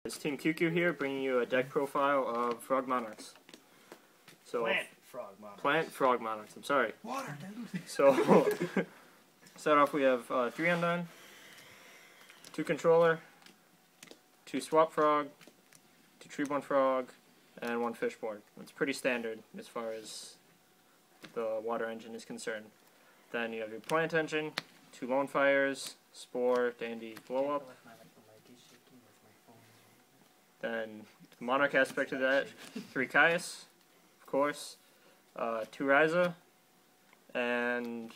It's TeamQQ here, bringing you a deck profile of Frog Monarchs. So Plant Frog Monarchs. I'm sorry. Water, dude. So start off, we have 3 Undyne, 2 Controller, 2 Swap Frog, 2 Treeborn Frog, and 1 Fishboard. It's pretty standard as far as the water engine is concerned. Then you have your Plant Engine, 2 Lone Fires, Spore, Dandy, Blow Up. Then the Monarch aspect of that, 3 Caius, of course, 2 Ryza, and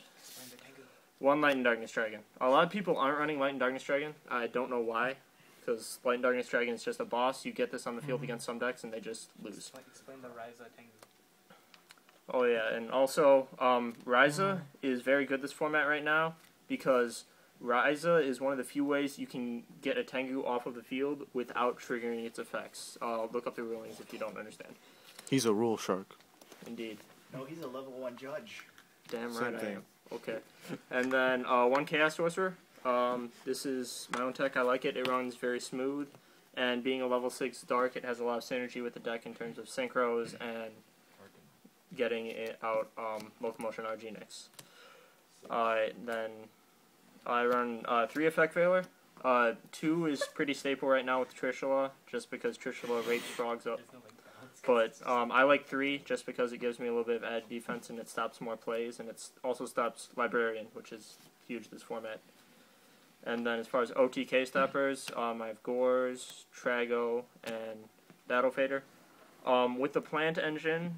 1 Light and Darkness Dragon. A lot of people aren't running Light and Darkness Dragon. I don't know why, because Light and Darkness Dragon is just a boss. You get this on the field against some decks and they just lose. Explain the Ryza Tengu. Oh yeah, and also Ryza is very good this format right now because Ryza is one of the few ways you can get a Tengu off of the field without triggering its effects. Look up the rulings if you don't understand. He's a rule shark. Indeed. No, he's a level 1 judge. Damn Same right thing. I am. Okay. And then 1 Chaos Sorcerer. This is my own tech. I like it. It runs very smooth. And being a level 6 Dark, it has a lot of synergy with the deck in terms of synchros and getting it out Locomotion RG then I run 3 Effect Veiler. 2 is pretty staple right now with Trishula, just because Trishula rapes frogs up. But I like 3 just because it gives me a little bit of added defense and it stops more plays, and it also stops Librarian, which is huge this format. And then as far as OTK stoppers, I have Gores, Trago, and Battle Fader. With the Plant Engine,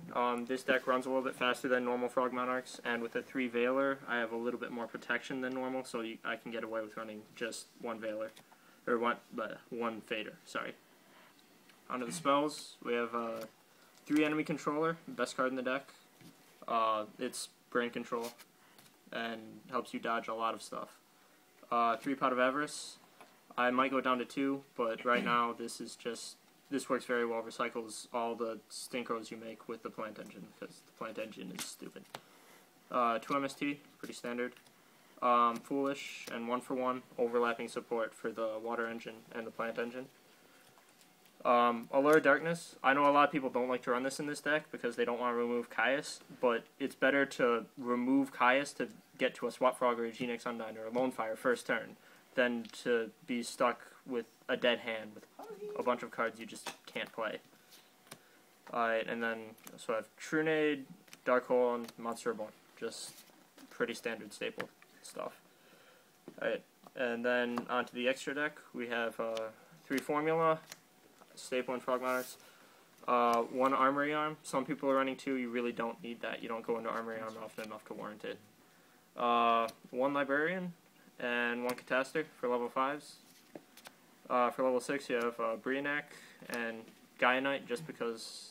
this deck runs a little bit faster than normal Frog Monarchs, and with the 3 Veiler, I have a little bit more protection than normal, so I can get away with running just 1 Veiler, or 1 Fader, sorry. Onto the spells, we have 3 Enemy Controller, best card in the deck. It's Brain Control, and helps you dodge a lot of stuff. 3 Pot of Avarice, I might go down to 2, but right now this works very well, recycles all the synchros you make with the Plant Engine, because the Plant Engine is stupid. 2 MST, pretty standard. Foolish, and 1-for-1, overlapping support for the Water Engine and the Plant Engine. Allure Darkness, I know a lot of people don't like to run this in this deck because they don't want to remove Caius, but it's better to remove Caius to get to a Swap Frog or a Genix Undyne or a Lone Fire first turn than to be stuck with a dead hand with a bunch of cards you just can't play. Alright, and then so I have Trunade, Dark Hole, and Monster Reborn. Just pretty standard staple stuff. Alright, and then onto the extra deck, we have 3 Formula, staple in Frog Monarchs, 1 Armory Arm. Some people are running 2, you really don't need that. You don't go into Armory Arm often enough to warrant it. 1 Librarian, and 1 Catastor for level 5s. For level 6 you have Brionac and Gaia Knight, just because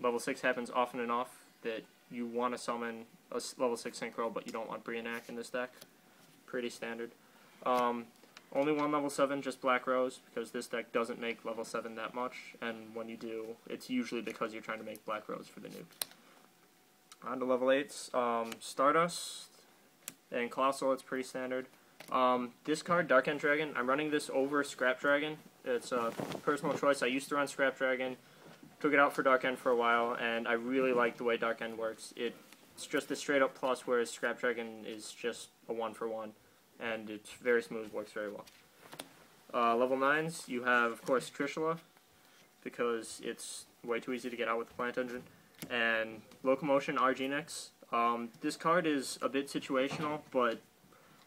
level 6 happens often enough that you want to summon a level 6 Synchro, but you don't want Brionac in this deck. Pretty standard. Only 1 level 7, just Black Rose, because this deck doesn't make level 7 that much, and when you do, it's usually because you're trying to make Black Rose for the nuke. On to level 8s, Stardust and Colossal, it's pretty standard. This card, Dark End Dragon, I'm running this over Scrap Dragon. It's a personal choice. I used to run Scrap Dragon, took it out for Dark End for a while, and I really like the way Dark End works. It's just a straight up plus, whereas Scrap Dragon is just a 1-for-1, and it's very smooth, works very well. Level 9s, you have, of course, Trishula, because it's way too easy to get out with the Plant Engine, and Locomotion RG. This card is a bit situational, but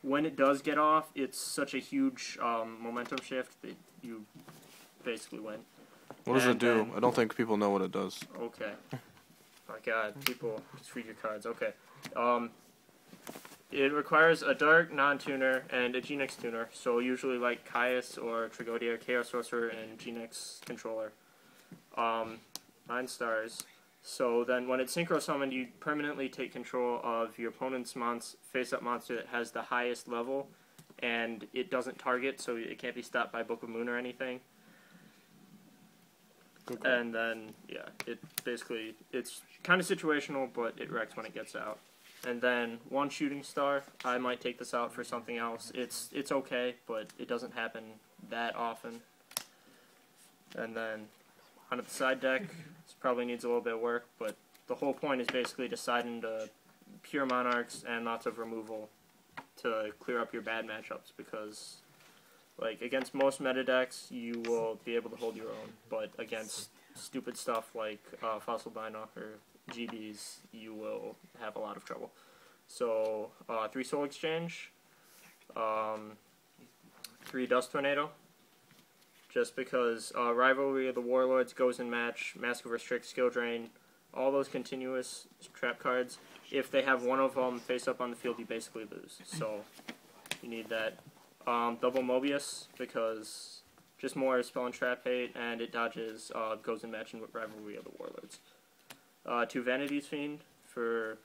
when it does get off, it's such a huge momentum shift that you basically win. What does it do? I don't think people know what it does. Okay. My god, people, just read your cards. Okay. It requires a Dark non-tuner and a Genix tuner, so usually like Caius or Trigodia, Chaos Sorcerer, and Genix Controller. 9 stars. So then when it's Synchro Summoned, you permanently take control of your opponent's face-up monster that has the highest level, and it doesn't target, so it can't be stopped by Book of Moon or anything. And then, yeah, it's kind of situational, but it wrecks when it gets out. And then 1 Shooting Star, I might take this out for something else. It's okay, but it doesn't happen that often. And then onto the side deck, this probably needs a little bit of work, but the whole point is basically deciding to pure Monarchs and lots of removal to clear up your bad matchups, because like against most meta decks you will be able to hold your own, but against stupid stuff like Fossil Dino or GBs you will have a lot of trouble. So 3 Soul Exchange, 3 Dust Tornado, just because Rivalry of the Warlords goes in match, Mask of Restrict, Skill Drain, all those continuous trap cards. If they have one of them face up on the field, you basically lose. So you need that. Double Mobius, because just more spell and trap hate, and it dodges, goes in match in Rivalry of the Warlords. 2 Vanity's Fiend for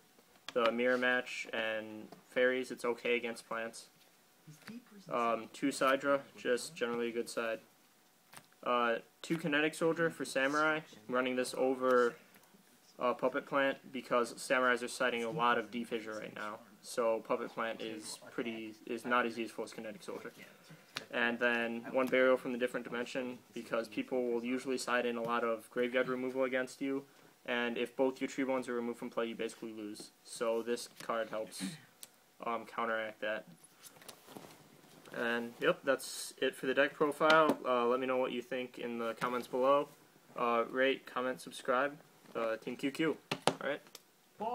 the mirror match, and fairies, it's okay against plants. 2 Sidra, just generally a good side. 2 Kinetic Soldier for Samurai, I'm running this over Puppet Plant because Samurais are citing a lot of defissure right now. So Puppet Plant is not as useful as Kinetic Soldier. And then 1 Burial from the Different Dimension, because people will usually side in a lot of graveyard removal against you, and if both your tree bones are removed from play, you basically lose. So this card helps counteract that. And yep, that's it for the deck profile. Let me know what you think in the comments below. Rate, comment, subscribe. TeamQQ. Alright.